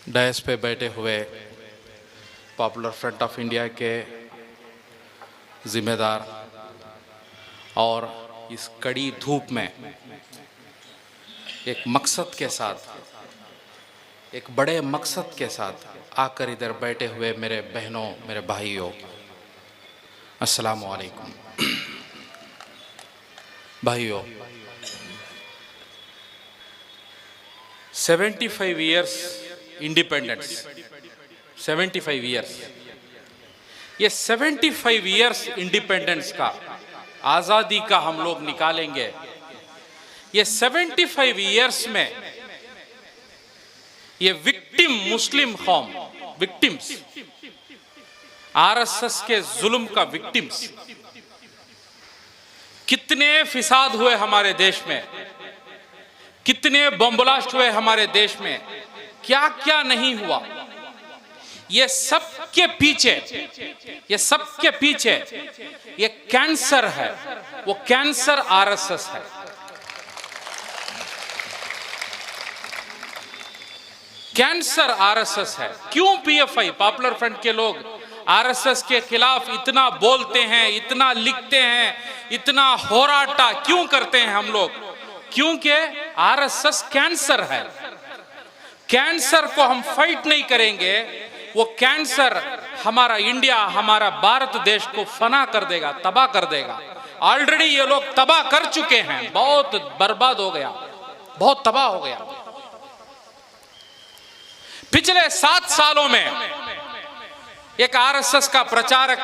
Dash पे बैठे हुए पॉपुलर फ्रंट ऑफ इंडिया के जिम्मेदार और इस कड़ी धूप में एक मकसद के साथ, एक बड़े मकसद के साथ आकर इधर बैठे हुए मेरे बहनों, मेरे भाइयों, अस्सलाम वालेकुम। भाइयों, 75 years इंडिपेंडेंस, 75 years, ये 75 years इंडिपेंडेंस का, आज़ादी का हम लोग निकालेंगे। ये 75 years में ये विक्टिम मुस्लिम कौम, विक्टिम्स, आरएसएस के जुल्म का विक्टिम्स, कितने फिसाद हुए हमारे देश में, कितने बम ब्लास्ट हुए हमारे देश में, क्या क्या नहीं हुआ। ये सब के पीछे, ये सब के पीछे ये कैंसर है, वो कैंसर आरएसएस है। कैंसर आरएसएस है। क्यों पीएफआई, पॉपुलर फ्रंट के लोग आरएसएस के खिलाफ इतना बोलते हैं, इतना लिखते हैं, इतना होराटा क्यों करते हैं हम लोग? क्योंकि आरएसएस कैंसर है। कैंसर को हम फाइट नहीं करेंगे, वो कैंसर हमारा इंडिया, हमारा भारत देश को फना कर देगा, तबाह कर देगा। ऑलरेडी ये लोग तबाह कर चुके हैं, बहुत बर्बाद हो गया, बहुत तबाह हो गया। पिछले 7 सालों में एक आरएसएस का प्रचारक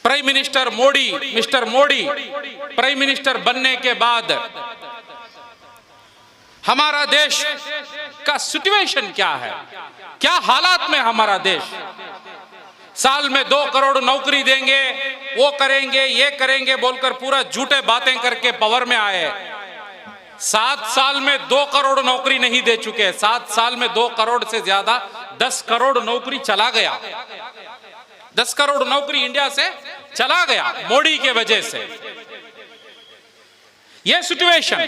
prime minister Modi, mister Modi prime minister बनने के बाद हमारा देश का सिचुएशन क्या है, क्या हालात में हमारा देश। साल में 2 करोड़ नौकरी देंगे, वो करेंगे, ये करेंगे बोलकर पूरा झूठे बातें करके पावर में आए। 7 साल में 2 करोड़ नौकरी नहीं दे चुके। 7 साल में 2 करोड़ से ज्यादा 10 करोड़ नौकरी चला गया। 10 करोड़ नौकरी इंडिया से चला गया मोदी के वजह से। यह सिचुएशन,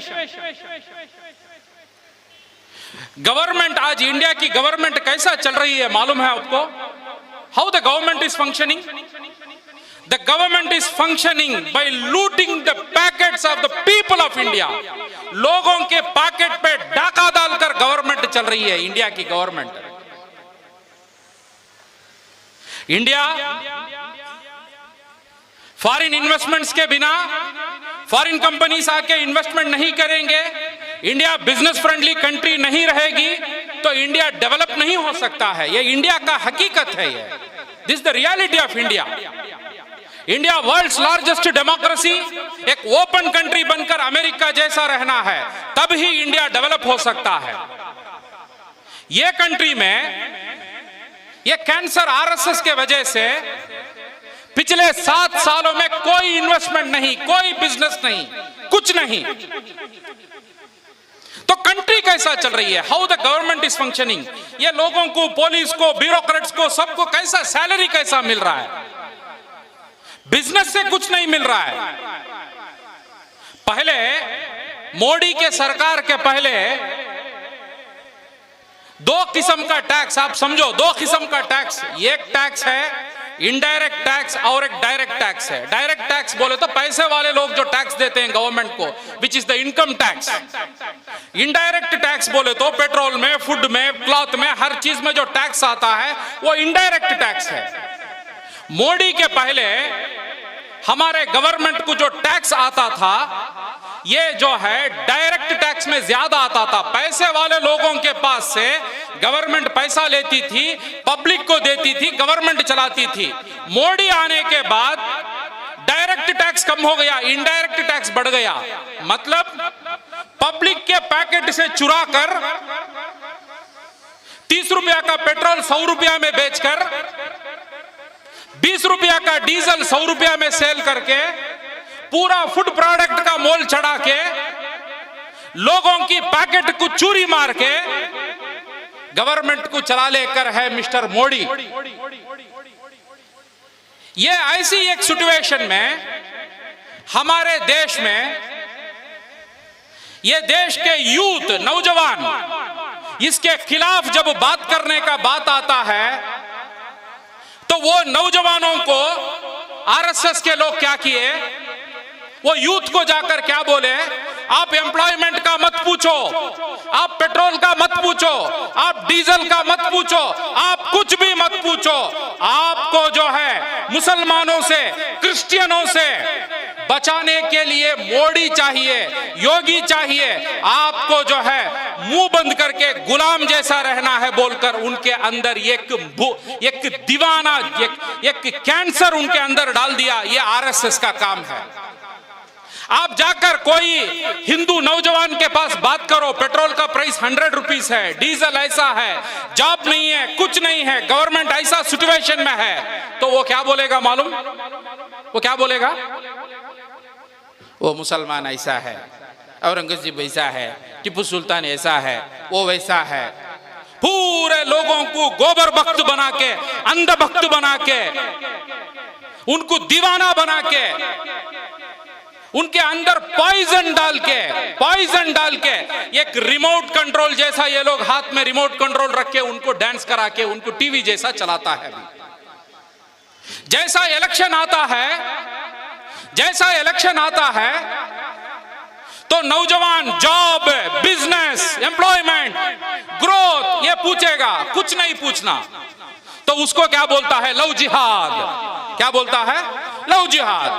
गवर्नमेंट, आज इंडिया की गवर्नमेंट कैसा चल रही है मालूम है आपको? How the government is functioning? The government is functioning by looting the packets of the people of India. लोगों के पैकेट पे डाका डालकर गवर्नमेंट चल रही है, इंडिया की गवर्नमेंट। इंडिया फॉरेन इन्वेस्टमेंट्स के बिना, फॉरेन कंपनीज आके इन्वेस्टमेंट नहीं करेंगे, इंडिया बिजनेस फ्रेंडली कंट्री नहीं रहेगी तो इंडिया डेवलप नहीं हो सकता है। ये इंडिया का हकीकत है। ये this the reality of India. India world's largest democracy, एक ओपन कंट्री बनकर अमेरिका जैसा रहना है, तब ही इंडिया डेवलप हो सकता है। ये कंट्री में ये कैंसर आरएसएस के वजह से पिछले 7 सालों में कोई इन्वेस्टमेंट नहीं, कोई बिजनेस नहीं, कुछ नहीं। तो कंट्री कैसा चल रही है? How the government is functioning? ये लोगों को, पुलिस को, ब्यूरोक्रेट्स को, सबको कैसा सैलरी कैसा मिल रहा है? बिजनेस से कुछ नहीं मिल रहा है। पहले मोदी के सरकार के पहले 2 किस्म का टैक्स, आप समझो 2 किस्म का टैक्स। एक टैक्स है इनडायरेक्ट टैक्स और एक डायरेक्ट टैक्स है। डायरेक्ट टैक्स बोले तो पैसे वाले लोग जो टैक्स देते हैं गवर्नमेंट को, which is the income tax. Indirect tax बोले तो पेट्रोल में, फूड में, क्लॉथ में, हर चीज में जो टैक्स आता है वो इनडायरेक्ट टैक्स है। मोदी के पहले हमारे गवर्नमेंट को जो टैक्स आता था, ये जो है डायरेक्ट टैक्स में ज्यादा आता था। पैसे वाले लोगों के पास से गवर्नमेंट पैसा लेती थी, पब्लिक को देती थी, गवर्नमेंट चलाती थी। मोदी आने के बाद डायरेक्ट टैक्स कम हो गया, इनडायरेक्ट टैक्स बढ़ गया। मतलब पब्लिक के पैकेट से चुरा कर 30 रुपया का पेट्रोल 100 रुपया में बेचकर, 20 रुपया का डीजल 100 रुपया में सेल करके, पूरा फूड प्रोडक्ट का मोल चढ़ा के, लोगों की पैकेट को चोरी मार के गवर्नमेंट को चला लेकर है मिस्टर मोदी। ये ऐसी एक सिचुएशन में हमारे देश में ये देश के यूथ, नौजवान इसके खिलाफ जब बात करने का बात आता है तो वो नौजवानों को आरएसएस के लोग क्या किए, वो यूथ को जाकर क्या बोले, आप एम्प्लॉयमेंट का मत पूछो, आप पेट्रोल का मत पूछो, आप डीजल का मत पूछो, आप कुछ भी मत पूछो, आपको जो है मुसलमानों से, क्रिश्चियनों से बचाने के लिए मोदी चाहिए, योगी चाहिए, आपको जो है मुंह बंद करके गुलाम जैसा रहना है बोलकर उनके अंदर एक दीवाना, एक कैंसर उनके अंदर डाल दिया। ये आरएसएस का काम है। आप जाकर कोई हिंदू नौजवान के पास बात करो, पेट्रोल का प्राइस 100 रुपीस है, डीजल ऐसा है, जॉब नहीं है, कुछ नहीं है, गवर्नमेंट ऐसा सिचुएशन में है, तो वो क्या बोलेगा मालूम? वो क्या बोलेगा? वो मुसलमान ऐसा है, औरंगजेब ऐसा है, टीपू सुल्तान ऐसा है, वो वैसा है। पूरे लोगों को गोबर भक्त बना के, अंध भक्त बना के, उनको दीवाना बना के, उनके अंदर पॉइजन डाल के एक रिमोट कंट्रोल जैसा ये लोग हाथ में रिमोट कंट्रोल रख के उनको डांस करा के उनको टीवी जैसा चलाता है। जैसा इलेक्शन आता है तो नौजवान जॉब, बिजनेस, एम्प्लॉयमेंट, ग्रोथ ये पूछेगा, कुछ नहीं पूछना। तो उसको क्या बोलता है? लव जिहाद। क्या बोलता है? लव जिहाद।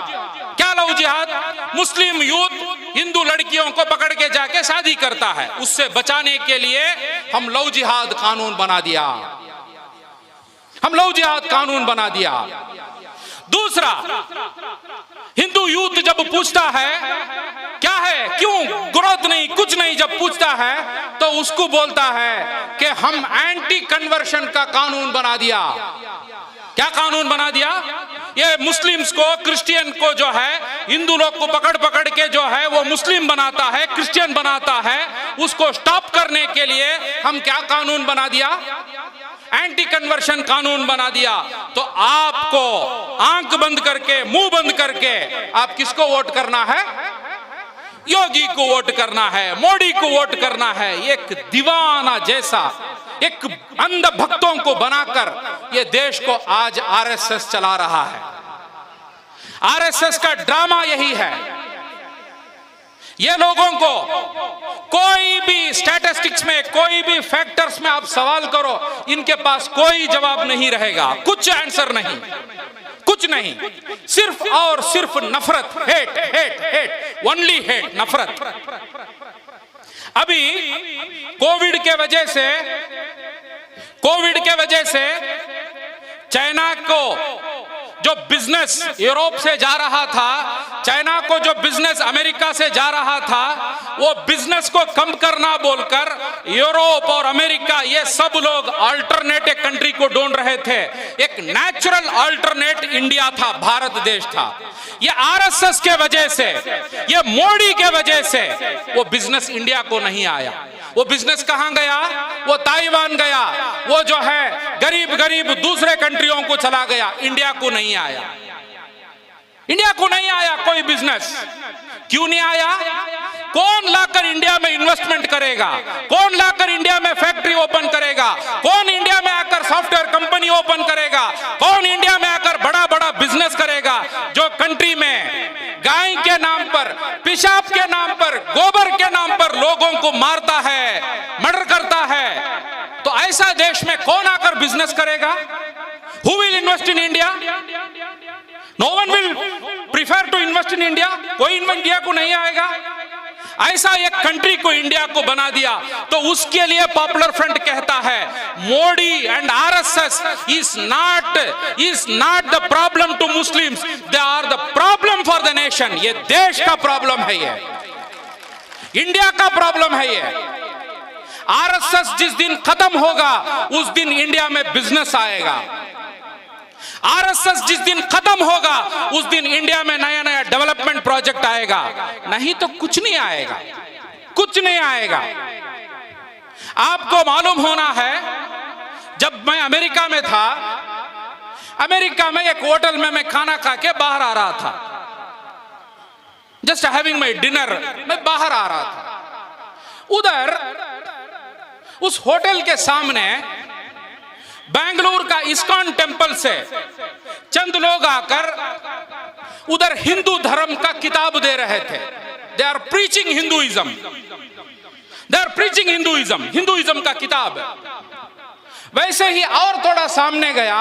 क्या लव जिहाद? मुस्लिम यूथ हिंदू लड़कियों को पकड़ के जाके शादी करता है, उससे बचाने के लिए हम लव जिहाद कानून बना दिया, हम लव जिहाद कानून बना दिया। दूसरा, हिंदू यूथ जब पूछता है क्या है, क्यों ग्रोथ नहीं, कुछ नहीं, जब पूछता है तो उसको बोलता है कि हम एंटी कन्वर्शन का कानून बना दिया। क्या कानून बना दिया? ये मुस्लिम्स को, क्रिश्चियन को जो है, हिंदू लोग को पकड़ के जो है वो मुस्लिम बनाता है, क्रिश्चियन बनाता है, उसको स्टॉप करने के लिए हम क्या कानून बना दिया? एंटी कन्वर्शन कानून बना दिया। तो आपको आंख बंद करके, मुंह बंद करके आप किसको वोट करना है? योगी को वोट करना है, मोदी को वोट करना है। एक दीवाना जैसा, एक अंध भक्तों को बनाकर ये देश को आज आरएसएस चला रहा है। आरएसएस का ड्रामा यही है। ये लोगों को कोई भी स्टैटिस्टिक्स में, कोई भी फैक्टर्स में आप सवाल करो, इनके पास कोई जवाब नहीं रहेगा, कुछ आंसर नहीं, कुछ नहीं, सिर्फ और सिर्फ नफरत, hate hate hate, only hate, नफरत। अभी कोविड के वजह से चाइना को जो बिजनेस यूरोप से जा रहा था, चाइना को जो बिजनेस अमेरिका से जा रहा था, वो बिजनेस को कम करना बोलकर यूरोप और अमेरिका ये सब लोग अल्टरनेट कंट्री को ढूंढ रहे थे। एक नेचुरल अल्टरनेट इंडिया था, भारत देश था। ये आरएसएस के वजह से, ये मोदी के वजह से वो बिजनेस इंडिया को नहीं आया। वो बिजनेस कहां गया? वो ताइवान गया, वो जो है गरीब दूसरे कंट्रियों को चला गया, इंडिया को नहीं आया। इंडिया को नहीं आया कोई बिजनेस। क्यों नहीं आया? कौन लाकर इंडिया में इन्वेस्टमेंट करेगा? कौन लाकर इंडिया में फैक्ट्री ओपन करेगा? कौन इंडिया में आकर सॉफ्टवेयर कंपनी ओपन करेगा? कौन इंडिया में आकर बड़ा बड़ा बिजनेस करेगा? जो कंट्री में गाय के नाम पर, पेशाब के नाम पर, गोबर के नाम पर लोगों को मारता है, मर्डर करता है, तो ऐसा देश में कौन आकर बिजनेस करेगा? Who will invest in India? No one will prefer to invest in India. कोई इंडिया को नहीं आएगा। ऐसा एक कंट्री को, इंडिया को बना दिया। तो उसके लिए पॉपुलर फ्रंट कहता है Modi and RSS is not the problem to Muslims, they are the problem for the nation. ये देश का प्रॉब्लम है, ये इंडिया का प्रॉब्लम है। ये आरएसएस जिस दिन खत्म होगा उस दिन इंडिया में बिजनेस आएगा। आरएसएस जिस दिन खत्म होगा उस दिन इंडिया में नया नया डेवलपमेंट प्रोजेक्ट आएगा। नहीं तो कुछ नहीं आएगा, कुछ नहीं आएगा। आपको मालूम होना है, जब मैं अमेरिका में था, अमेरिका में एक होटल में मैं खाना खा के बाहर आ रहा था, जस्ट हैविंग माय डिनर, मैं बाहर आ रहा था। उधर उस होटल के सामने बेंगलुरु का इस्कॉन टेंपल से चंद लोग आकर उधर हिंदू धर्म का किताब दे रहे थे। They are preaching Hinduism, they are preaching Hinduism, Hinduism का किताब। वैसे ही और थोड़ा सामने गया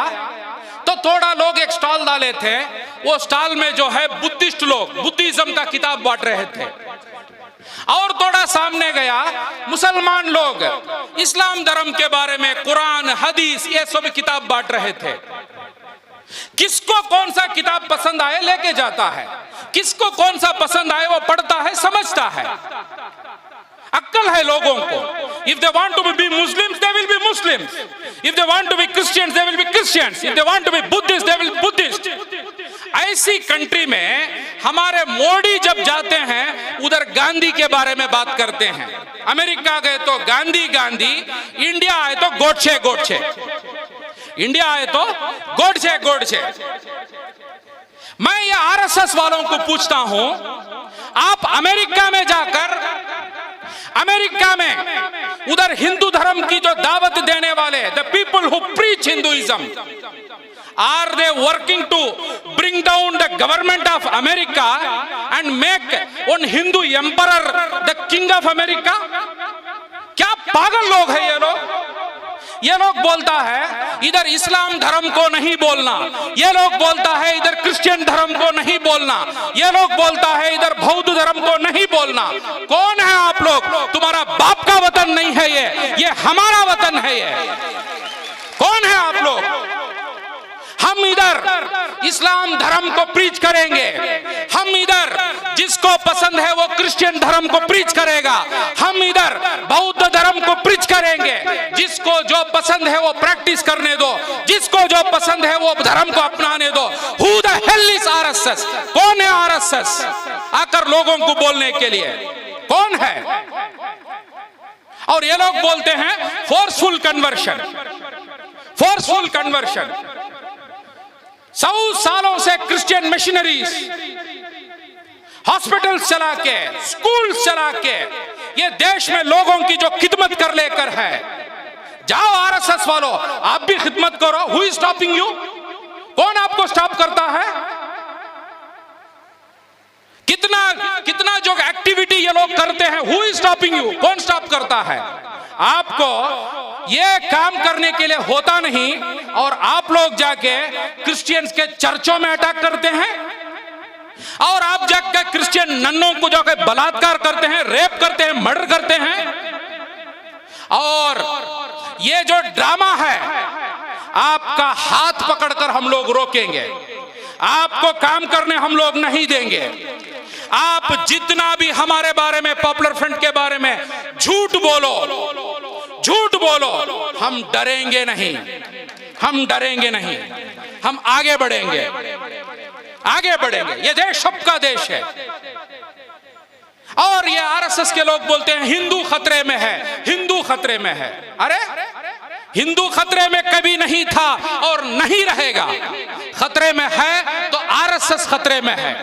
तो थोड़ा लोग एक स्टॉल डाले थे, वो स्टॉल में जो है बुद्धिस्ट लोग बुद्धिज्म का किताब बांट रहे थे। और थोड़ा सामने गया मुसलमान लोग इस्लाम धर्म के बारे में कुरान हदीस ये सब किताब बांट रहे थे। किसको कौन सा किताब पसंद आए लेके जाता है, किसको कौन सा पसंद आए वो पढ़ता है, समझता है। अक्ल है लोगों को। If they want to be Muslims, they will be Muslims. If they want to be Christians, they will be Christians. If they want to be Buddhists, they will be Buddhist. ऐसी कंट्री में हमारे मोदी जब जाते हैं उधर गांधी के बारे में बात करते हैं। अमेरिका गए तो गांधी गांधी, इंडिया आए तो गोडसे गोडसे, इंडिया आए तो गोडसे गोडसे। मैं ये आरएसएस वालों को पूछता हूं, आप अमेरिका में जाकर अमेरिका में उधर हिंदू धर्म की जो दावत देने वाले the people who preach Hinduism, are they working to bring down the government of America and make one Hindu emperor the king of America? क्या पागल लोग हैं ये लोग। ये लोग बोलता है इधर इस्लाम धर्म को नहीं बोलना, ये लोग बोलता है इधर क्रिश्चियन धर्म को नहीं बोलना, ये लोग बोलता है इधर बौद्ध धर्म को नहीं बोलना। कौन है आप लोग? तुम्हारा बाप का वतन नहीं है ये हमारा वतन है ये। कौन है आप लोग? हम इधर इस्लाम धर्म को प्रीच करेंगे, हम इधर जिसको पसंद है वो क्रिश्चियन धर्म को प्रीच करेगा, हम इधर बौद्ध धर्म को प्रीच करेंगे। जिसको जो पसंद है वो प्रैक्टिस करने दो, जिसको जो पसंद है वो धर्म को अपनाने दो। Who the hell is RSS? कौन है RSS आकर लोगों को बोलने के लिए? कौन है? और ये लोग बोलते हैं फोर्सफुल कन्वर्शन, फोर्सफुल कन्वर्शन। 100 सालों से क्रिश्चियन मिशनरीज हॉस्पिटल चला के, स्कूल चला के ये देश में लोगों की जो खिदमत कर लेकर है। जाओ आरएसएस वालों, आप भी खिदमत करो। Who is stopping you? कौन आपको स्टॉप करता है? कितना जो एक्टिविटी ये लोग करते हैं, हु इज स्टॉपिंग यू? कौन स्टॉप करता है? आपको ये काम करने के लिए होता नहीं और आप लोग जाके क्रिश्चियंस के चर्चों में अटैक करते हैं और आप जाकर क्रिश्चियन नन्नों को जाकर बलात्कार करते हैं, रेप करते हैं, मर्डर करते हैं। और ये जो ड्रामा है आपका हाथ पकड़कर हम लोग रोकेंगे, आपको काम करने हम लोग नहीं देंगे। आप जितना भी हमारे बारे में, पॉपुलर फ्रंट के बारे में झूठ बोलो, झूठ बोलो, हम डरेंगे नहीं, हम डरेंगे नहीं, हम आगे बढ़ेंगे, आगे बढ़ेंगे। ये देश सबका देश है। और ये आरएसएस के लोग बोलते हैं हिंदू खतरे में है, हिंदू खतरे में है। अरे हिंदू खतरे में कभी नहीं था और नहीं रहेगा। खतरे में है तो आरएसएस खतरे में है,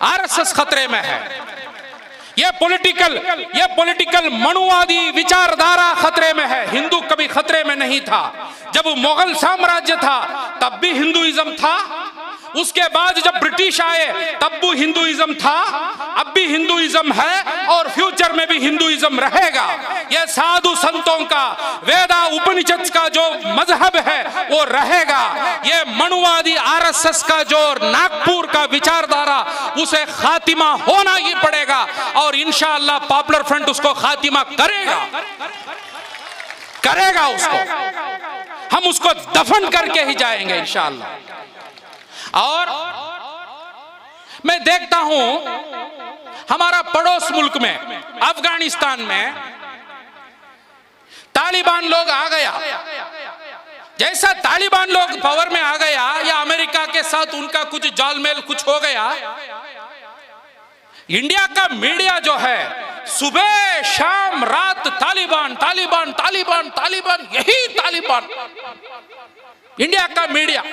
आरएसएस खतरे में है। ये पॉलिटिकल मनुवादी विचारधारा खतरे में है। हिंदू कभी खतरे में नहीं था। जब मुगल साम्राज्य था तब भी हिंदुइज्म था, उसके बाद जब ब्रिटिश आए तब भी हिंदुइज्म था, अब भी हिंदुइज्म है और फ्यूचर में भी हिंदुइज्म रहेगा। यह साधु संतों का, वेदा उपनिषद का जो मजहब है वो रहेगा। ये मनुवादी आरएसएस का जो नागपुर का विचारधारा, उसे खातिमा होना ही पड़ेगा और इंशाअल्लाह पॉपुलर फ्रंट उसको खातिमा करेगा, करेगा उसको। हम उसको दफन करके ही जाएंगे इंशाअल्लाह। और मैं देखता हूं हमारा पड़ोस मुल्क में, अफगानिस्तान में तालिबान लोग आ गया। जैसा तालिबान लोग पावर में आ गया या अमेरिका के साथ उनका कुछ जालमेल कुछ हो गया, इंडिया का मीडिया जो है सुबह शाम रात तालिबान तालिबान तालिबान तालिबान, यही तालिबान इंडिया का मीडिया।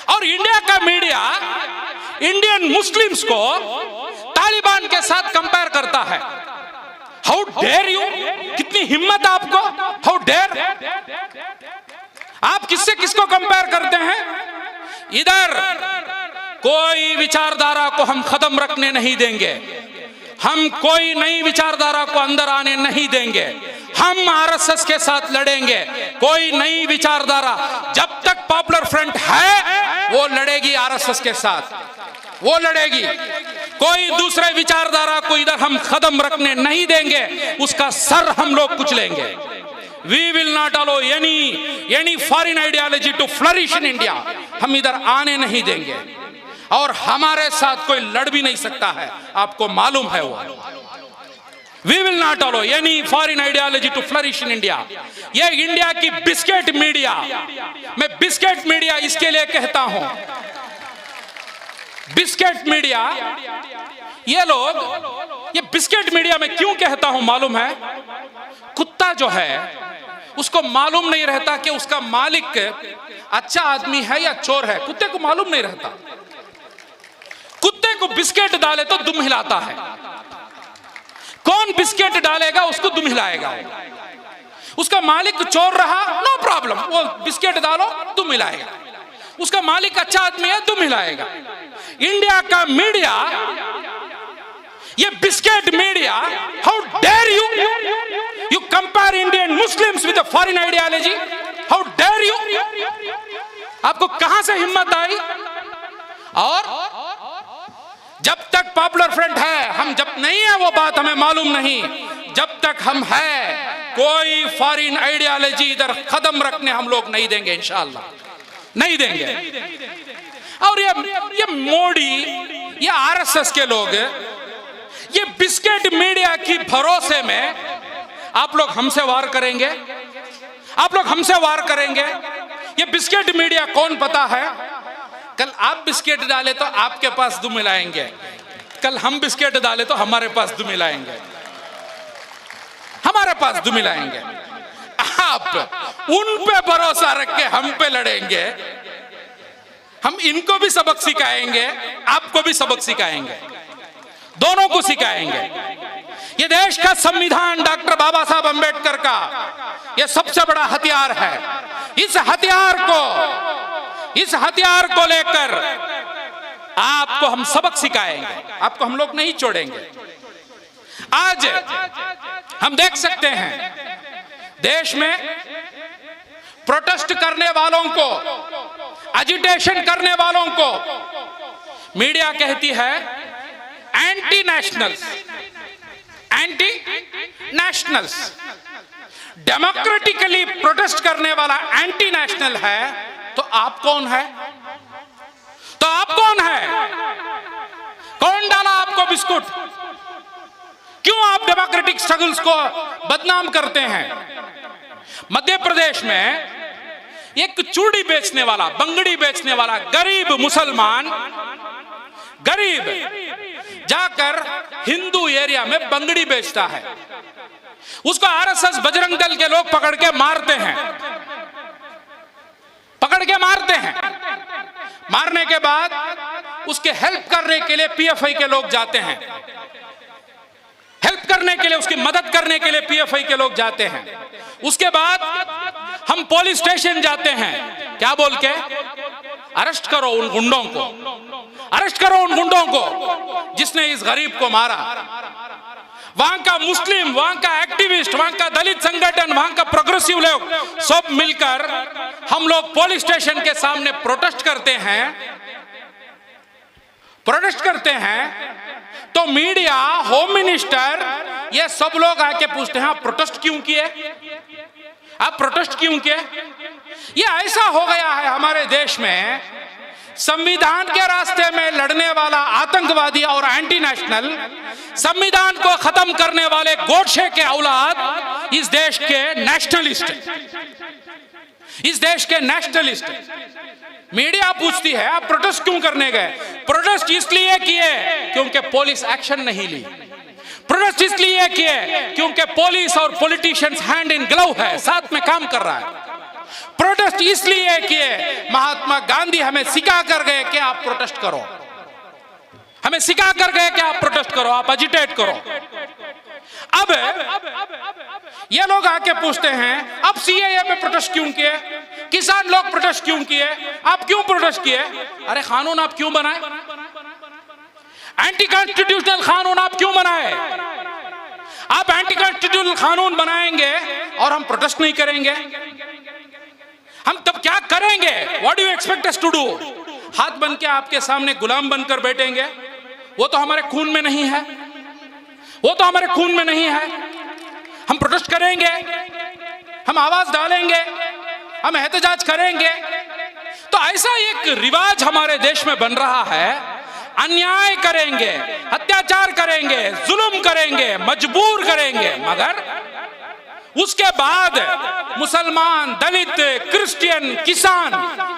और इंडिया का मीडिया इंडियन मुस्लिम्स को तालिबान के साथ कंपेयर करता है। How dare you! कितनी हिम्मत आपको, हाउ डेयर। आप किससे किसको कंपेयर करते हैं? इधर कोई विचारधारा को हम खत्म रखने नहीं देंगे, हम कोई नई विचारधारा को अंदर आने नहीं देंगे, हम आरएसएस के साथ लड़ेंगे। कोई नई विचारधारा जब तक पॉपुलर फ्रंट है वो लड़ेगी आरएसएस के साथ, वो लड़ेगी। कोई दूसरे विचारधारा को इधर हम खत्म रखने नहीं देंगे, उसका सर हम लोग कुचलेंगे। We will not allow any foreign ideology to flourish in India। हम इधर आने नहीं देंगे और हमारे साथ कोई लड़ भी नहीं सकता है, आपको मालूम है वो। We will not allow any foreign ideology to flourish in India। ये इंडिया की बिस्किट मीडिया, मैं बिस्किट मीडिया इसके लिए कहता हूं, बिस्किट मीडिया, ये लोग, ये बिस्किट मीडिया में क्यों कहता हूं मालूम है? कुत्ता जो है उसको मालूम नहीं रहता कि उसका मालिक अच्छा आदमी है या चोर है, कुत्ते को मालूम नहीं रहता। कुत्ते को बिस्किट डाले तो दुम हिलाता है, कौन बिस्किट डालेगा उसको दुम हिलाएगा। उसका मालिक चोर रहा, नो प्रॉब्लम, वो बिस्किट डालो दुम हिलाएगा। उसका मालिक अच्छा आदमी है, दुम हिलाएगा। इंडिया का मीडिया, ये biscuit media, how dare you compare Indian Muslims with foreign ideology, how dare you. आपको कहां से हिम्मत आई? और जब तक पॉपुलर फ्रंट है, हम जब नहीं है वो बात हमें मालूम नहीं, जब तक हम है कोई फॉरेन आइडियोलॉजी इधर खत्म रखने हम लोग नहीं देंगे, इंशाअल्लाह नहीं देंगे। और ये मोदी, ये आरएसएस के लोग, ये बिस्किट मीडिया की भरोसे में आप लोग हमसे वार करेंगे, आप लोग हमसे वार करेंगे। ये बिस्किट मीडिया कौन पता है? कल आप बिस्किट डाले तो आपके पास दुम मिलाएंगे, कल हम बिस्किट डाले तो हमारे पास दुम मिलाएंगे, हमारे पास दुम मिलाएंगे। आप उन पे भरोसा रख के हम पे लड़ेंगे, हम इनको भी सबक सिखाएंगे, आपको भी सबक सिखाएंगे, दोनों को सिखाएंगे। ये देश का संविधान डॉक्टर बाबा साहब अंबेडकर का ये सबसे बड़ा हथियार है। इस हथियार को लेकर आपको हम सबक सिखाएंगे, आपको हम लोग नहीं छोड़ेंगे। आज हम देख सकते हैं देश में प्रोटेस्ट करने वालों को, एजिटेशन करने वालों को मीडिया कहती है anti nationals, anti nationals. Democratically protest करने वाला एंटी नेशनल है, तो आप कौन है? तो आप कौन है? कौन डाला आपको बिस्कुट? क्यों आप डेमोक्रेटिक स्ट्रगल्स को बदनाम करते हैं? मध्य प्रदेश में एक चूड़ी बेचने वाला, बंगड़ी बेचने वाला गरीब मुसलमान, गरीब जाकर हिंदू एरिया में बंगड़ी बेचता है, उसको आरएसएस बजरंग दल के लोग पकड़ के मारते हैं, पकड़ के मारते हैं। मारने के बाद उसके हेल्प करने के लिए पीएफआई के लोग जाते हैं, हेल्प करने के लिए, उसकी मदद करने के लिए पीएफआई के लोग जाते हैं। उसके बाद हम पुलिस स्टेशन जाते हैं, क्या बोल के? अरेस्ट करो उन गुंडों को, अरेस्ट करो उन गुंडों को जिसने इस गरीब को मारा। वहां का मुस्लिम, वहां का एक्टिविस्ट, वहां का दलित संगठन, वहां का प्रोग्रेसिव लोग सब मिलकर हम लोग पुलिस स्टेशन के सामने प्रोटेस्ट करते हैं, प्रोटेस्ट करते हैं। तो मीडिया, होम मिनिस्टर, ये सब लोग आके पूछते हैं आप प्रोटेस्ट क्यों किए, आप प्रोटेस्ट क्यों किए? ये ऐसा हो गया है हमारे देश में, संविधान के रास्ते में लड़ने वाला आतंकवादी और एंटी नेशनल, संविधान को खत्म करने वाले गोडसे के औलाद इस देश के नेशनलिस्ट, इस देश के नेशनलिस्ट। मीडिया पूछती है आप प्रोटेस्ट क्यों करने गए? प्रोटेस्ट इसलिए किए क्योंकि पुलिस एक्शन नहीं ली, प्रोटेस्ट इसलिए किए क्योंकि पुलिस और पॉलिटिशियंस हैंड इन ग्लव है, साथ में काम कर रहा है। प्रोटेस्ट इसलिए किए, महात्मा गांधी हमें सिखा कर गए कि आप प्रोटेस्ट करो, हमें सिखा कर गए कि आप प्रोटेस्ट करो, आप एजिटेट करो। अब ये लोग आके पूछते हैं अब सीएए में प्रोटेस्ट क्यों किए, किसान लोग प्रोटेस्ट क्यों किए, आप क्यों प्रोटेस्ट किए? अरे कानून आप क्यों बनाए? एंटी कॉन्स्टिट्यूशनल कानून आप क्यों बनाए? आप एंटी कॉन्स्टिट्यूशनल कानून बनाएंगे और हम प्रोटेस्ट नहीं करेंगे, हम तब क्या करेंगे? What do you expect us to do? हाथ बन के आपके सामने गुलाम बनकर बैठेंगे? वो तो हमारे खून में नहीं है, वो तो हमारे खून में नहीं है। हम प्रोटेस्ट करेंगे, हम आवाज डालेंगे, हम एहतजाज करेंगे। तो ऐसा एक रिवाज हमारे देश में बन रहा है, अन्याय करेंगे, अत्याचार करेंगे, जुल्म करेंगे, मजबूर करेंगे, मगर उसके बाद मुसलमान, दलित, क्रिश्चियन, किसान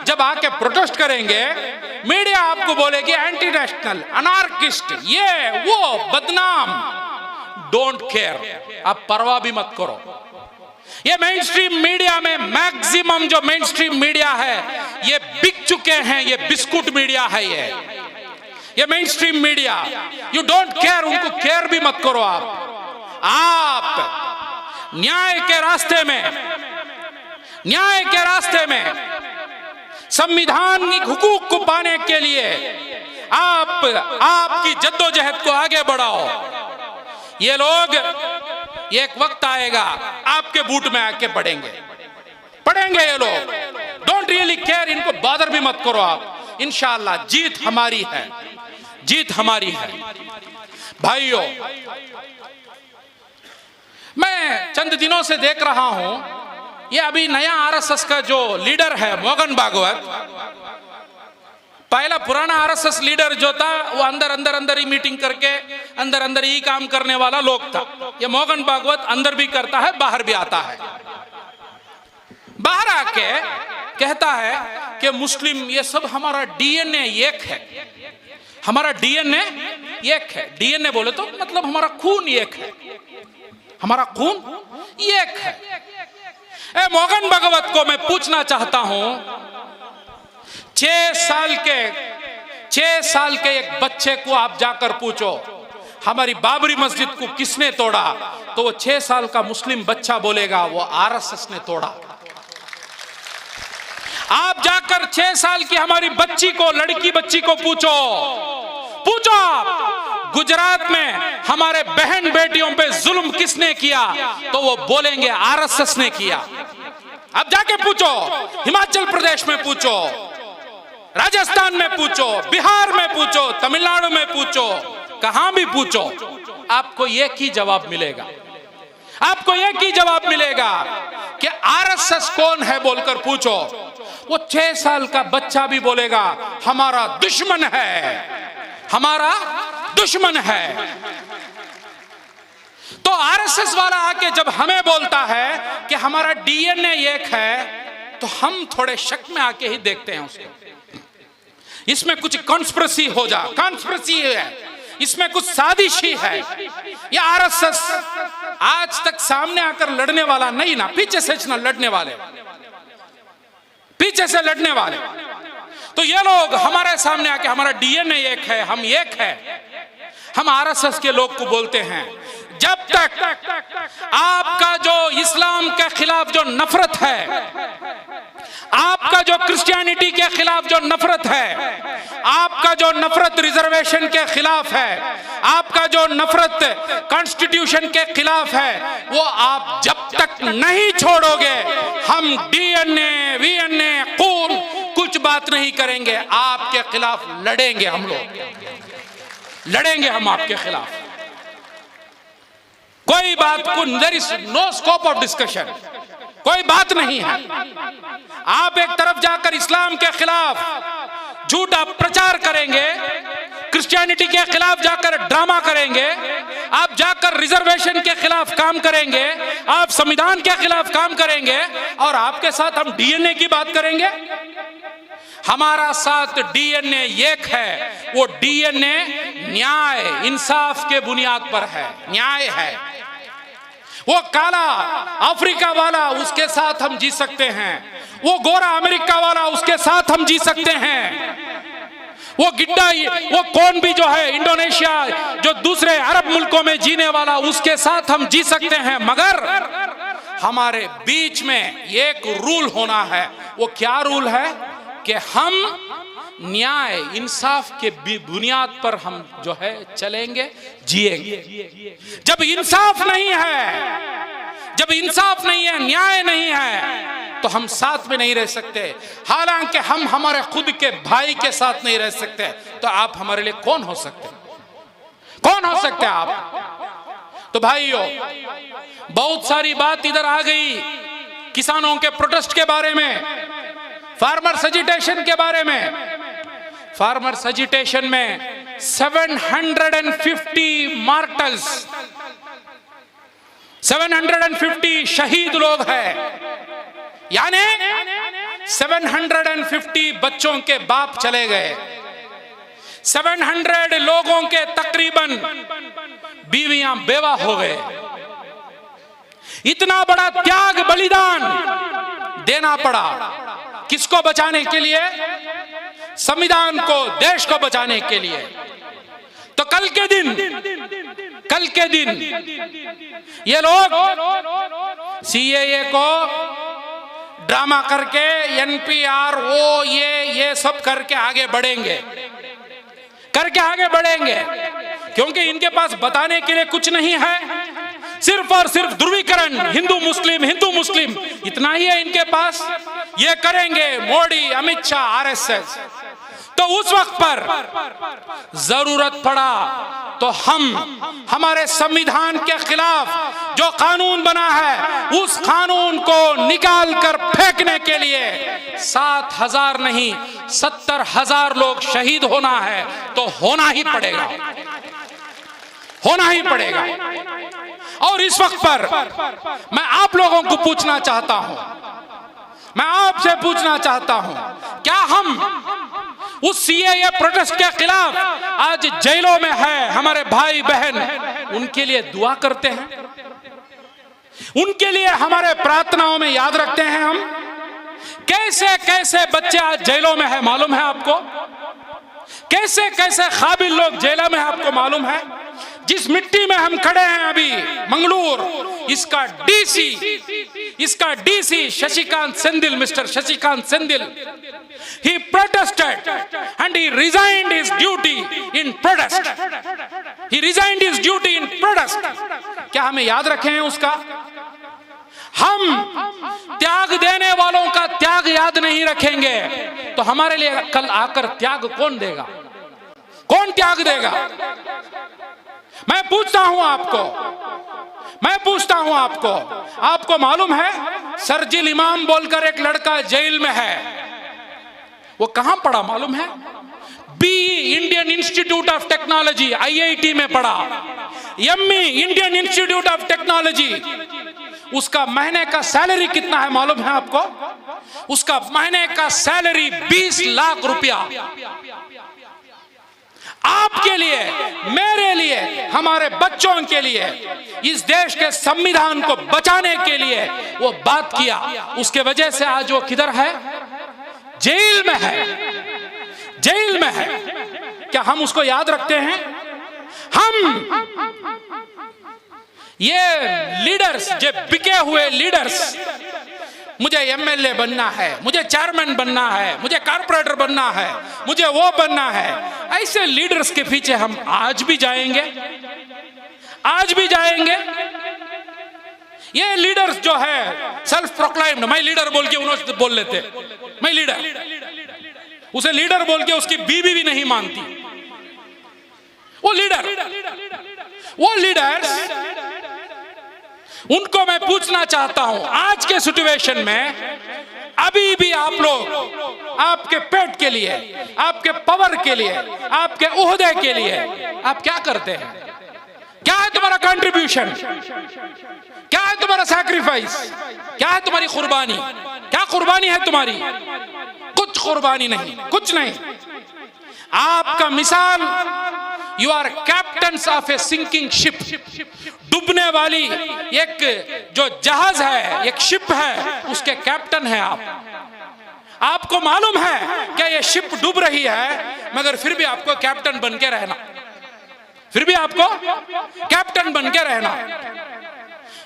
जब आके प्रोटेस्ट करेंगे, मीडिया आपको बोलेगी एंटी नेशनल, अनार्किस्ट, ये वो, बदनाम। डोंट केयर, आप परवाह भी मत करो। ये मेन स्ट्रीम मीडिया में मैक्सिमम जो मेन स्ट्रीम मीडिया है ये बिक चुके हैं, ये बिस्कुट मीडिया है, ये main stream media. You don't care, उनको केयर भी मत करो। आप न्याय के रास्ते में संविधानिक हुकूक को पाने के लिए आपकी जद्दोजहद को आगे बढ़ाओ। ये लोग एक वक्त आएगा आपके बूट में आके पड़ेंगे ये लोग। डोंट रियली केयर, इनको बादर भी मत करो आप। इंशाअल्लाह जीत हमारी है, जीत हमारी है। भाइयों, मैं चंद दिनों से देख रहा हूं, ये अभी नया आरएसएस का जो लीडर है मोहन भागवत, पहला पुराना आरएसएस लीडर जो था वो अंदर ही मीटिंग करके अंदर ही काम करने वाला लोग था। ये मोहन भागवत अंदर भी करता है, बाहर भी आता है। बाहर आके कहता है कि मुस्लिम ये सब हमारा डीएनए एक है, हमारा डीएनए एक है। डीएनए बोले तो मतलब हमारा खून एक है, हमारा खून एक है। मोहन भागवत को मैं पूछना चाहता हूं, 6 साल के एक बच्चे को आप जाकर पूछो हमारी बाबरी मस्जिद को किसने तोड़ा, तो वो 6 साल का मुस्लिम बच्चा बोलेगा वो आरएसएस ने तोड़ा। आप जाकर 6 साल की हमारी बच्ची को, लड़की बच्ची को पूछो आप गुजरात में हमारे बहन बेटियों पे जुल्म किसने किया, तो वो बोलेंगे आरएसएस ने किया। अब जाके पूछो, हिमाचल प्रदेश में पूछो, राजस्थान में पूछो, बिहार में पूछो, तमिलनाडु में पूछो, कहां भी पूछो, आपको एक ही जवाब मिलेगा। आपको एक ही जवाब मिलेगा कि आरएसएस कौन है बोलकर पूछो, वो 6 साल का बच्चा भी बोलेगा हमारा दुश्मन है, हमारा दुश्मन है। तो आरएसएस वाला आके जब हमें बोलता है कि हमारा डीएनए एक है, तो हम थोड़े शक में आके ही देखते हैं उसको। इसमें कुछ कॉन्स्पिरेसी हो जा, कॉन्स्पिरेसी है, इसमें कुछ साजिशी है। ये आरएसएस आज तक सामने आकर लड़ने वाला नहीं ना, पीछे से ना लड़ने वाले, पीछे से लड़ने वाले। तो ये लोग हमारे सामने आके हमारा डीएनए एक है, हम एक है, हम आरएसएस के लोग को बोलते हैं। जब तक आपका जो इस्लाम के खिलाफ जो नफरत है, आपका जो क्रिश्चियनिटी के खिलाफ जो नफरत है, आपका जो नफरत रिजर्वेशन के खिलाफ है, आपका जो नफरत कॉन्स्टिट्यूशन के खिलाफ है, वो आप जब तक नहीं छोड़ोगे, हम डीएनए वीएनए खून कुछ बात नहीं करेंगे, आपके खिलाफ लड़ेंगे। हम लोग लड़ेंगे, हम आपके खिलाफ। कोई बात को, there is no scope of discussion, कोई बात नहीं है। आप एक तरफ जाकर इस्लाम के खिलाफ झूठा प्रचार करेंगे, क्रिश्चियनिटी के खिलाफ जाकर ड्रामा करेंगे, आप जाकर रिजर्वेशन के खिलाफ काम करेंगे, आप संविधान के खिलाफ काम करेंगे, और आपके साथ हम डीएनए की बात करेंगे। हमारा साथ डीएनए एक है, वो डीएनए न्याय इंसाफ के बुनियाद पर है, न्याय है। वो काला अफ्रीका वाला, उसके साथ हम जी सकते हैं, वो गोरा अमेरिका वाला, उसके साथ हम जी सकते हैं, वो गिड्डा, वो कौन भी जो है इंडोनेशिया, जो दूसरे अरब मुल्कों में जीने वाला, उसके साथ हम जी सकते हैं, मगर हमारे बीच में एक रूल होना है। वो क्या रूल है कि हम न्याय इंसाफ के बुनियाद पर हम जो है चलेंगे, जिएंगे। जब इंसाफ नहीं है, जब इंसाफ नहीं है, न्याय नहीं है, तो हम साथ में नहीं रह सकते। हालांकि हम हमारे खुद के भाई के साथ नहीं रह सकते, तो आप हमारे लिए कौन हो सकते, कौन हो सकते आप? तो भाइयों, बहुत सारी बात इधर आ गई किसानों के प्रोटेस्ट के बारे में, फार्मर्स एजिटेशन के बारे में। फार्मर्स एजिटेशन में 750 मार्टर्स, 750 शहीद लोग हैं, यानी 750 बच्चों के बाप चले गए, 700 लोगों के तकरीबन बीवियां बेवा हो गए। इतना बड़ा त्याग बलिदान देना पड़ा, किसको बचाने के लिए? संविधान को, देश को बचाने के लिए। तो कल के दिन ये लोग सीएए को ड्रामा करके, एनपीआर, वो ये सब करके आगे बढ़ेंगे, क्योंकि इनके पास बताने के लिए कुछ नहीं है, सिर्फ और सिर्फ ध्रुवीकरण, हिंदू मुस्लिम, इतना ही है इनके पास। ये करेंगे मोदी, अमित शाह, आरएसएस। तो उस वक्त पर जरूरत पड़ा तो हम हमारे संविधान के खिलाफ जो कानून बना है, उस कानून को निकाल कर फेंकने के लिए 7,000 नहीं 70,000 लोग शहीद होना है, तो होना ही पड़ेगा, होना ही पड़ेगा। और इस वक्त पर मैं आप लोगों को पूछना चाहता हूं, मैं आपसे पूछना चाहता हूं, क्या हम उस सीएए प्रोटेस्ट के खिलाफ आज जेलों में है हमारे भाई बहन, उनके लिए दुआ करते हैं, उनके लिए हमारे प्रार्थनाओं में याद रखते हैं हम? कैसे कैसे बच्चे आज जेलों में है, मालूम है आपको? कैसे कैसे काबिल लोग जेलों में है, आपको मालूम है? जिस मिट्टी में हम खड़े हैं अभी, मंगलूर, इसका DC Sasikanth Senthil, mister Sasikanth Senthil, he protested and he resigned his duty in protest. He resigned his duty in protest. क्या हमें याद रखे हैं उसका? हम त्याग देने वालों का त्याग याद नहीं रखेंगे, तो हमारे लिए कल आकर त्याग कौन देगा? कौन त्याग देगा? मैं पूछता हूं आपको मालूम है सरजिल इमाम बोलकर एक लड़का जेल में है, वो कहां पढ़ा मालूम है? BE Indian Institute of Technology, IIT में पढ़ा, ME Indian Institute of Technology. उसका महीने का सैलरी कितना है मालूम है आपको? उसका महीने का सैलरी 20 लाख रुपया। आपके लिए, मेरे लिए, हमारे बच्चों के लिए, इस देश के संविधान को बचाने के लिए वो बात किया। उसके वजह से आज वो किधर है? जेल में है, जेल में है। क्या हम उसको याद रखते हैं? हम ये लीडर्स, जो बिके हुए लीडर्स, मुझे एमएलए बनना है, मुझे चेयरमैन बनना है, मुझे कारपोरेटर बनना है, मुझे वो बनना है, ऐसे लीडर्स के पीछे हम आज भी जाएंगे, आज भी जाएंगे। ये लीडर्स जो है सेल्फ प्रोक्लाइम्ड, मैं लीडर बोल के उन्होंने बोल लेते, मैं लीडर, उसे लीडर बोल के उसकी बीवी भी नहीं मानती। वो लीडर्स, उनको मैं पूछना चाहता हूं, आज के सिचुएशन में अभी भी आप लोग आपके पेट के लिए, आपके पावर के लिए, आपके ओहदे के लिए आप क्या करते हैं? क्या है तुम्हारा कंट्रीब्यूशन? क्या है तुम्हारा सैक्रिफाइस? क्या है तुम्हारी कुर्बानी? क्या कुर्बानी है तुम्हारी? कुछ कुर्बानी नहीं, कुछ नहीं। आपका मिसाल, you are captains of a sinking ship, डूबने वाली एक जो जहाज है, एक शिप है, उसके कैप्टन है आप। आपको मालूम है कि ये शिप डूब रही है, मगर फिर भी आपको कैप्टन बन के रहना, फिर भी आपको कैप्टन बन के रहना।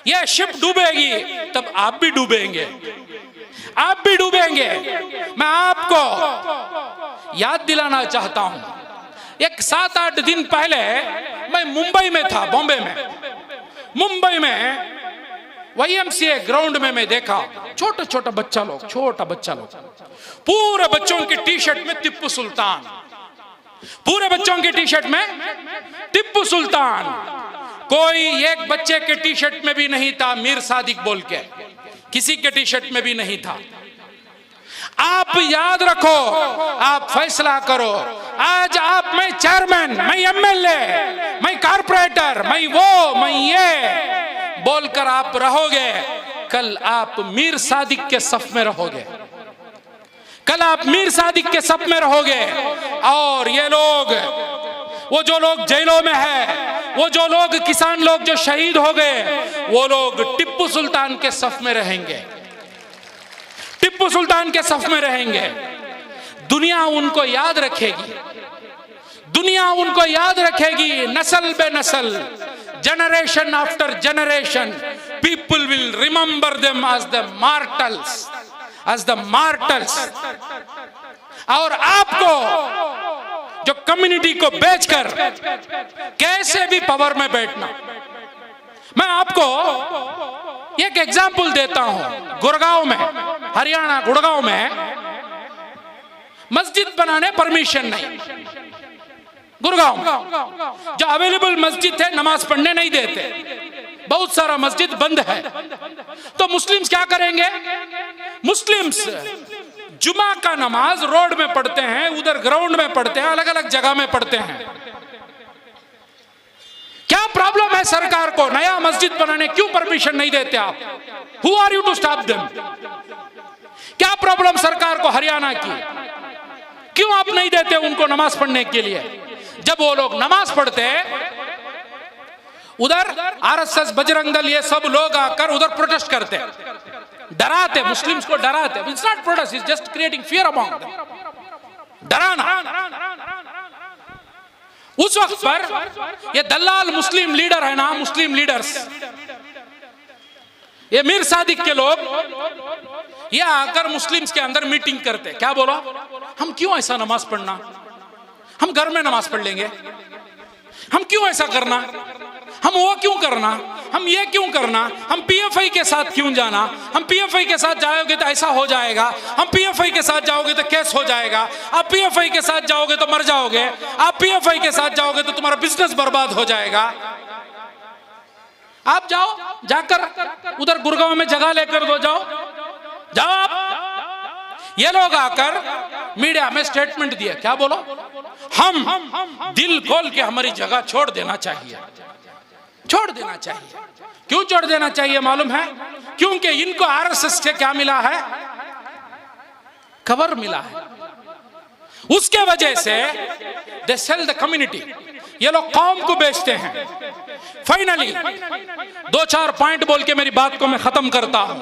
ये शिप डूबेगी तब आप भी डूबेंगे, आप भी डूबेंगे। मैं आपको याद दिलाना चाहता हूं, एक 7-8 दिन पहले मैं मुंबई में था, बॉम्बे में। मुंबई में YMCA ग्राउंड में मैं देखा छोटा छोटा बच्चा लोग, छोटा बच्चा लोग, पूरे बच्चों की टी शर्ट में टिप्पू सुल्तान, पूरे बच्चों की टी शर्ट में टिप्पू सुल्तान। कोई एक बच्चे के टी शर्ट में भी नहीं था मीर सादिक बोल के, किसी के टी शर्ट में भी नहीं था। आप याद रखो, आप फैसला करो। आज आप, मैं चेयरमैन, मैं MLA, मैं कारपोरेटर, मैं वो, मैं ये बोलकर आप रहोगे, कल आप मीर सादिक के सफ में रहोगे, कल आप मीर सादिक के सफ में रहोगे। और ये लोग, वो जो लोग जेलों में है, वो जो लोग किसान लोग जो शहीद हो गए, वो लोग टिप्पू सुल्तान के सफ में रहेंगे, टिप्पू सुल्तान के सफ में रहेंगे। दुनिया उनको याद रखेगी, दुनिया उनको याद रखेगी, नस्ल बे नस्ल, generation after generation, people will remember them as the martyrs, as the martyrs. और आपको जो कम्युनिटी को बेचकर कैसे भी पावर में बैठना, मैं आपको एक एग्जाम्पल देता हूं। गुड़गांव में, हरियाणा गुड़गांव में मस्जिद बनाने परमिशन नहीं। गुड़गांव जो अवेलेबल मस्जिद है नमाज पढ़ने नहीं देते, बहुत सारा मस्जिद बंद है। तो मुस्लिम्स क्या करेंगे? मुस्लिम्स जुमा का नमाज रोड में पढ़ते हैं, उधर ग्राउंड में पढ़ते हैं, अलग अलग जगह में पढ़ते हैं। क्या प्रॉब्लम है सरकार को? नया मस्जिद बनाने क्यों परमिशन नहीं देते आप? Who are you to stop them? क्या प्रॉब्लम सरकार को हरियाणा की? क्यों आप नहीं देते उनको नमाज पढ़ने के लिए? जब वो लोग नमाज पढ़ते, उधर RSS, बजरंग दल, ये सब लोग आकर उधर प्रोटेस्ट करते, डराते, मुस्लिम्स को डराते। It's not protest, it's just creating fear among them, डराना। उस वक्त पर ये दलाल मुस्लिम लीडर है ना, मुस्लिम लीडर्स, ये मीर सादिक के लोग, ये आकर मुस्लिम्स के अंदर मीटिंग करते। क्या बोलो? हम क्यों ऐसा नमाज पढ़ना, हम घर में नमाज पढ़ लेंगे, हम क्यों ऐसा करना, हम वो क्यों करना, हम ये क्यों करना, हम PFI के साथ क्यों जाना, हम PFI के साथ जाओगे तो ऐसा हो जाएगा, हम PFI के साथ जाओगे तो केस हो जाएगा, आप PFI के साथ जाओगे तो मर जाओगे, आप PFI के साथ जाओगे तो तुम्हारा बिजनेस बर्बाद हो जाएगा। आप जाओ, जाकर उधर गुड़गांव में जगह लेकर दो, जाओ जाओ आप। ये लोग आकर मीडिया में स्टेटमेंट दिया, क्या बोलो? हम दिल खोल के हमारी जगह छोड़ देना चाहिए, छोड़ देना चाहिए। क्यों छोड़ देना चाहिए मालूम है? क्योंकि इनको RSS से क्या मिला है? कवर मिला है। उसके वजह से दे सेल द कम्युनिटी, ये लोग कौम को बेचते हैं। फाइनली 2-4 पॉइंट बोल के मेरी बात को मैं खत्म करता हूं।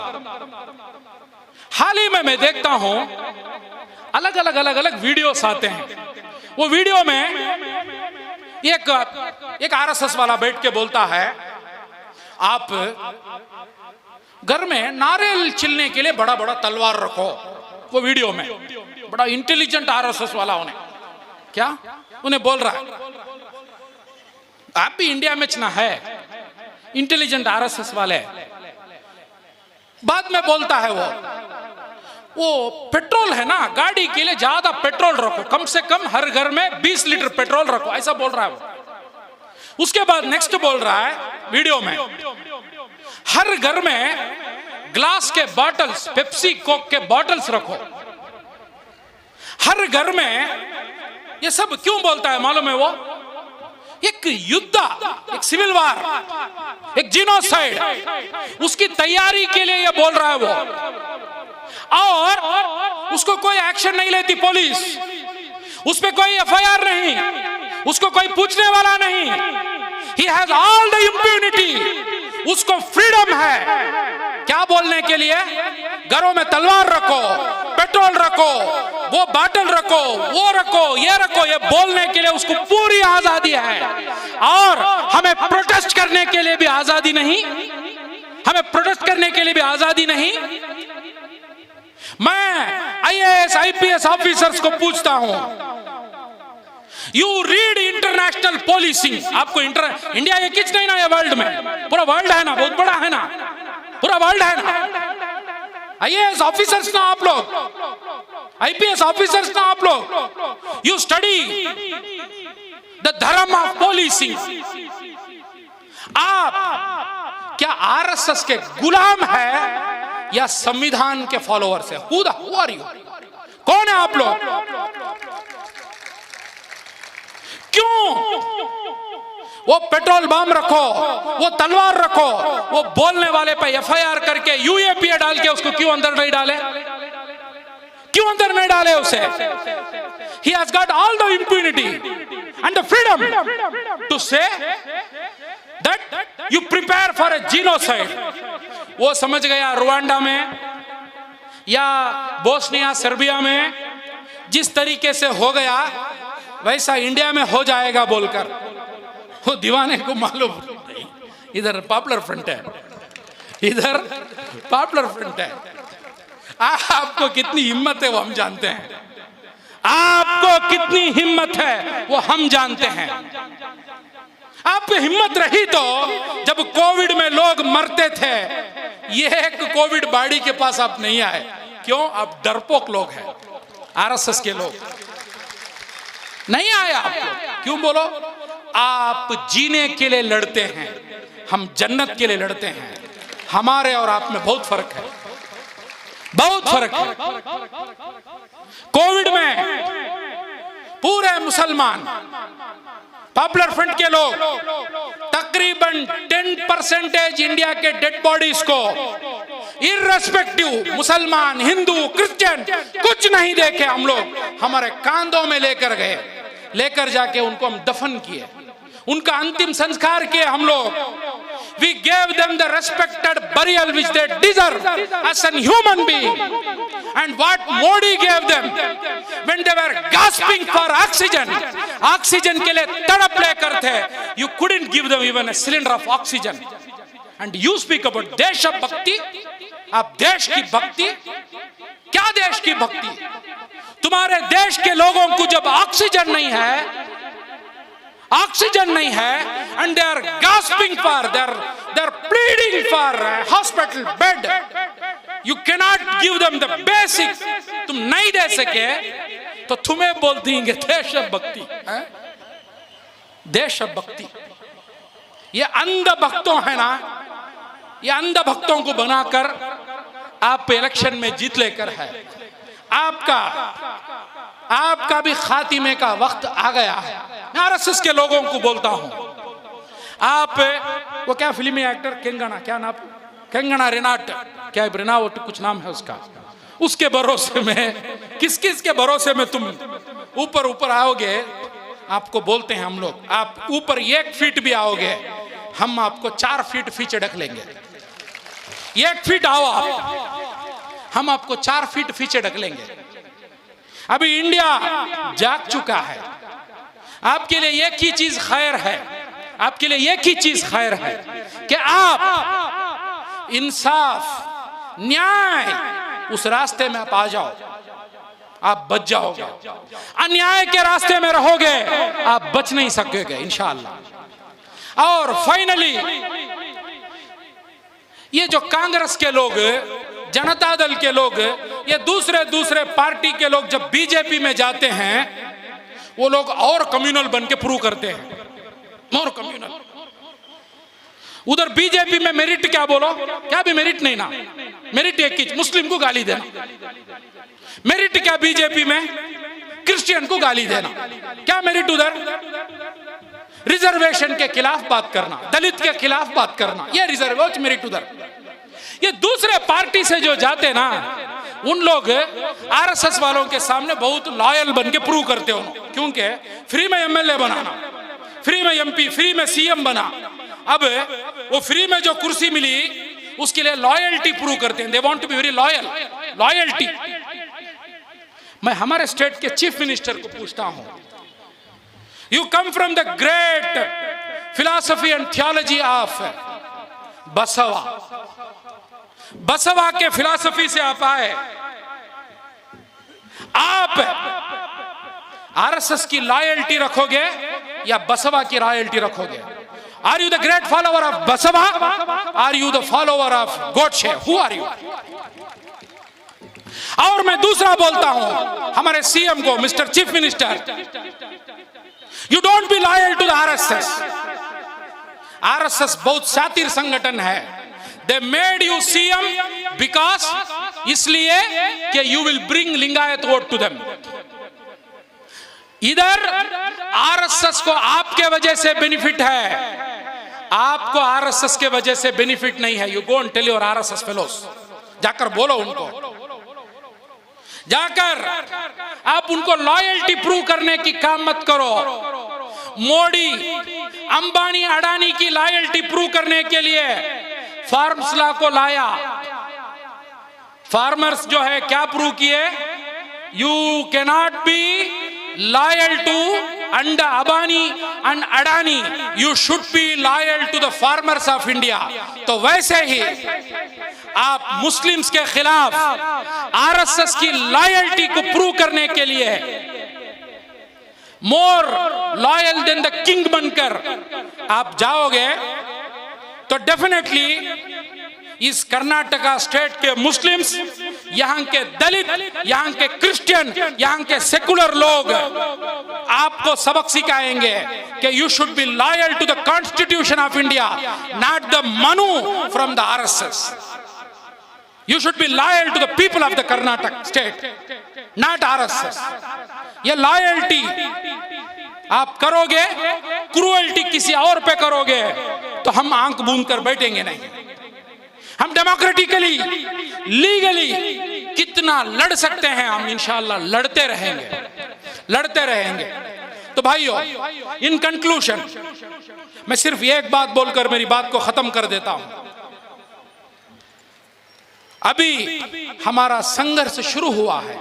हाल ही में मैं देखता हूं अलग अलग वीडियोस आते हैं। वो वीडियो में एक RSS वाला बैठ के बोलता है, आप घर में नारियल छिलने के लिए बड़ा बड़ा तलवार रखो। वो वीडियो में बड़ा इंटेलिजेंट RSS वाला उन्हें बोल रहा है। आप भी इंडिया में ना है इंटेलिजेंट RSS वाले। बाद में बोलता है वो पेट्रोल है ना, गाड़ी के लिए ज्यादा पेट्रोल रखो, कम से कम हर घर में 20 लीटर पेट्रोल रखो, ऐसा बोल रहा है वो। उसके बाद नेक्स्ट बोल रहा है वीडियो में, हर घर में ग्लास के बॉटल्स, पेप्सी कोक के बॉटल्स रखो हर घर में। ये सब क्यों बोलता है मालूम है? वो एक युद्ध, एक सिविल वार, एक जीनोसाइड, उसकी तैयारी के लिए ये बोल रहा है वो। और उसको कोई एक्शन नहीं लेती पुलिस, उस पे कोई FIR नहीं, उसको कोई पूछने वाला नहीं। He has all the impunity, उसको फ्रीडम है। क्या क्या बोलने के लिए? घरों में तलवार रखो, पेट्रोल रखो, वो बाटल रखो, वो रखो, ये बोलने के लिए उसको पूरी आजादी है। और हमें प्रोटेस्ट करने के लिए भी आजादी नहीं, हमें प्रोटेस्ट करने के लिए भी आजादी नहीं। मैं आईएएस आईपीएस ऑफिसर्स को पूछता हूं, यू रीड इंटरनेशनल पॉलिसी। आपको इंडिया ये किच नहीं ना, ये वर्ल्ड में पूरा वर्ल्ड है ना, बहुत बड़ा है ना, पूरा वर्ल्ड है ना। आईएएस ऑफिसर्स ना आप लोग, आईपीएस ऑफिसर्स ना आप लोग, यू स्टडी द धर्म ऑफ पॉलिसी। आप क्या आरएसएस के गुलाम है या संविधान के फॉलोअर्स है? Who are you? कौन है आप लोग? क्यों वो पेट्रोल बम रखो, वो तलवार रखो, वो बोलने वाले पे एफआईआर करके यूएपीए डाल के उसको क्यों अंदर नहीं डाले? क्यों अंदर नहीं डाले उसे? He has got all the impunity and the freedom to say that you prepare for a genocide. वो समझ गया रुवांडा में या बोस्निया सर्बिया में जिस तरीके से हो गया वैसा इंडिया में हो जाएगा बोलकर, वो दीवाने को मालूम नहीं। इधर पॉपुलर फ्रंट है, इधर पॉपुलर फ्रंट है। आपको कितनी हिम्मत है वो हम जानते हैं, आपको कितनी हिम्मत है वो हम जानते हैं। आप पे हिम्मत रही तो जब कोविड में लोग मरते थे, ये एक कोविड बॉडी के पास आप नहीं आए। क्यों? आप डरपोक लोग हैं, आरएसएस के लोग नहीं आए आप लोग। क्यों बोलो? आप जीने के लिए लड़ते हैं, हम जन्नत के लिए लड़ते हैं। हमारे और आप में बहुत फर्क है, बहुत फर्क है। कोविड में पूरे मुसलमान पॉपुलर फ्रंट के लोग तकरीबन 10% इंडिया के डेड बॉडीज को इर्रेस्पेक्टिव मुसलमान, हिंदू, क्रिश्चियन कुछ नहीं देखे, हम लोग हमारे कांधों में लेकर गए, लेकर जाके उनको हम दफन किए, उनका अंतिम संस्कार किए हम लोग। We gave them the respected burial which they deserve as a human being. And what Modi gave them when they were gasping for oxygen, oxygen के लिए तड़प लेकर थे, you couldn't give them even a cylinder of oxygen. And you speak about देश भक्ति, आप देश की भक्ति, क्या देश की भक्ति? तुम्हारे देश के लोगों को जब ऑक्सीजन नहीं है, ऑक्सीजन नहीं है, and they are gasping for, they are pleading for a hospital bed. You cannot give them the basics. तुम नहीं दे सके तो तुम्हें बोलती हैं देशभक्ति, देशभक्ति। ये अंध भक्तों है ना, ये अंध भक्तों को बनाकर आप इलेक्शन में जीत लेकर है। आपका भी खातिमे का वक्त आ गया है। मैं आरएसएस के लोगों को बोलता हूं, आप वो क्या फिल्मी एक्टर केंगना, क्या नाम, केंगना रेनाट, क्या रेनावट कुछ नाम है उसका, उसके भरोसे में, किस किस के भरोसे में तुम ऊपर ऊपर आओगे? आपको बोलते हैं हम लोग, आप ऊपर 1 फीट भी आओगे, हम आपको 4 फीट पीछे ढक लेंगे। 1 फीट आओ आप, हम आपको 4 फीट पीछे ढक लेंगे। अभी इंडिया जाग चुका है, आपके लिए एक ही चीज खैर है, आपके लिए एक ही चीज खैर है कि आप इंसाफ, न्याय, उस रास्ते में आप आ जाओ, आप बच जाओगे। अन्याय के रास्ते में रहोगे, आप बच नहीं सकोगे इंशाअल्लाह। और फाइनली ये जो कांग्रेस के लोग, जनता दल के लोग, ये दूसरे पार्टी के लोग जब बीजेपी में जाते हैं, वो लोग और कम्युनल बन के प्रूव करते हैं, और कम्युनल। उधर बीजेपी में मेरिट क्या बोलो, क्या भी मेरिट नहीं ना, मेरिट एक ही, मुस्लिम को गाली देना। मेरिट क्या बीजेपी में, क्रिश्चियन को गाली देना। क्या मेरिट उधर? रिजर्वेशन के खिलाफ बात करना, दलित के खिलाफ बात करना, ये रिजर्वेशन मेरिट उधर। ये दूसरे पार्टी से जो जाते ना, उन लोग आरएसएस वालों के सामने बहुत लॉयल बन के प्रूव करते हो, क्योंकि फ्री में एमएलए बनाना, फ्री में एमपी, फ्री में सीएम बना। अब वो फ्री में जो कुर्सी मिली उसके लिए लॉयल्टी प्रूव करते हैं, they want to be very loyal, loyalty. मैं हमारे स्टेट के चीफ मिनिस्टर को पूछता हूं, you come from the great philosophy and theology of Basava, Basava के फिलॉसफी से आप आए, आप आरएसएस की लॉयल्टी रखोगे या बसवा की लॉयल्टी रखोगे? Are you the great follower of Basava, are you the follower of Godse? Who are you? और मैं दूसरा बोलता हूं हमारे सीएम को, mister chief minister, you don't be loyal to the RSS. RSS बहुत शातिर संगठन है, they made you CM because, इसलिए कि you will bring Lingayat vote to them. इधर आरएसएस को आपके वजह से बेनिफिट है, आपको आरएसएस के वजह से बेनिफिट नहीं है। You go and tell your RSS fellows, जाकर बोलो उनको, जाकर आप उनको लॉयल्टी प्रूव करने की काम मत करो। मोदी, अंबानी, अडानी की लॉयल्टी प्रूव करने के लिए फार्म्स लॉ को लाया। फार्मर्स जो है क्या प्रूव किए? You cannot be loyal to अंडा Ambani and Adani, you should be loyal to the farmers of India. तो वैसे ही आप मुस्लिम्स के खिलाफ आरएसएस की लॉयल्टी को प्रूव करने के लिए more loyal than the king बनकर आप जाओगे तो डेफिनेटली इस कर्नाटका स्टेट के मुस्लिम्स, यहां के दलित, यहां के क्रिश्चियन, यहां के सेकुलर लोग आपको सबक सिखाएंगे कि you should be loyal to the constitution of India, not the Manu from the RSS. You should be loyal to the people of the Karnataka state, not RSS. ये लॉयल्टी आप करोगे, क्रूएल्टी किसी और पे करोगे तो हम आंख बूंद कर बैठेंगे नहीं। हम डेमोक्रेटिकली, लीगली कितना लड़ सकते हैं, हम इंशाअल्लाह लड़ते रहेंगे, लड़ते रहेंगे। तो भाइयों, इन कंक्लूजन मैं सिर्फ एक बात बोलकर मेरी बात को खत्म कर देता हूं। अभी हमारा संघर्ष शुरू हुआ है,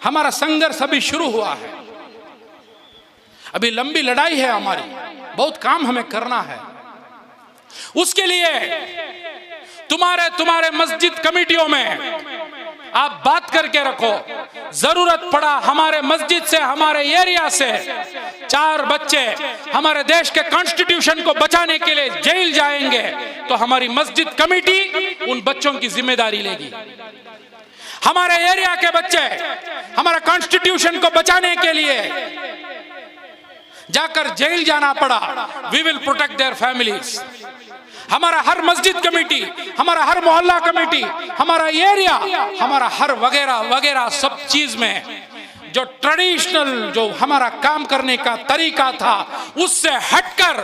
हमारा संघर्ष अभी शुरू हुआ है, अभी लंबी लड़ाई है हमारी, बहुत काम हमें करना है। उसके लिए तुम्हारे मस्जिद कमेटियों में आप बात करके रखो, जरूरत पड़ा हमारे मस्जिद से, हमारे एरिया से 4 बच्चे हमारे देश के कॉन्स्टिट्यूशन को बचाने के लिए जेल जाएंगे तो हमारी मस्जिद कमेटी उन बच्चों की जिम्मेदारी लेगी। हमारे एरिया के बच्चे हमारा कॉन्स्टिट्यूशन को बचाने के लिए जाकर जेल जाना पड़ा, we will protect their families. हमारा हर मस्जिद कमेटी, हमारा हर मोहल्ला कमेटी, हमारा एरिया, हमारा हर वगैरह वगैरह सब चीज में जो ट्रेडिशनल, जो हमारा काम करने का तरीका था, उससे हटकर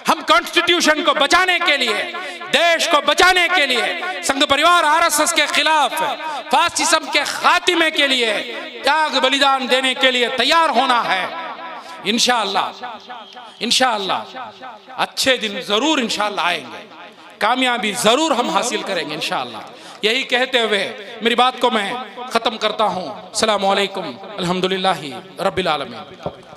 हम कॉन्स्टिट्यूशन को बचाने के लिए, देश को बचाने के लिए, संघ परिवार आरएसएस के खिलाफ फासिज्म के खात्मे के लिए त्याग बलिदान देने के लिए तैयार होना है। इंशाअल्लाह, इंशाअल्लाह अच्छे दिन जरूर इंशाअल्लाह आएंगे, कामयाबी जरूर हम हासिल करेंगे इंशाअल्लाह। यही कहते हुए मेरी बात को मैं खत्म करता हूँ। अस्सलामु अलैकुम, अल्हम्दुलिल्लाहि रब्बिल आलमीन।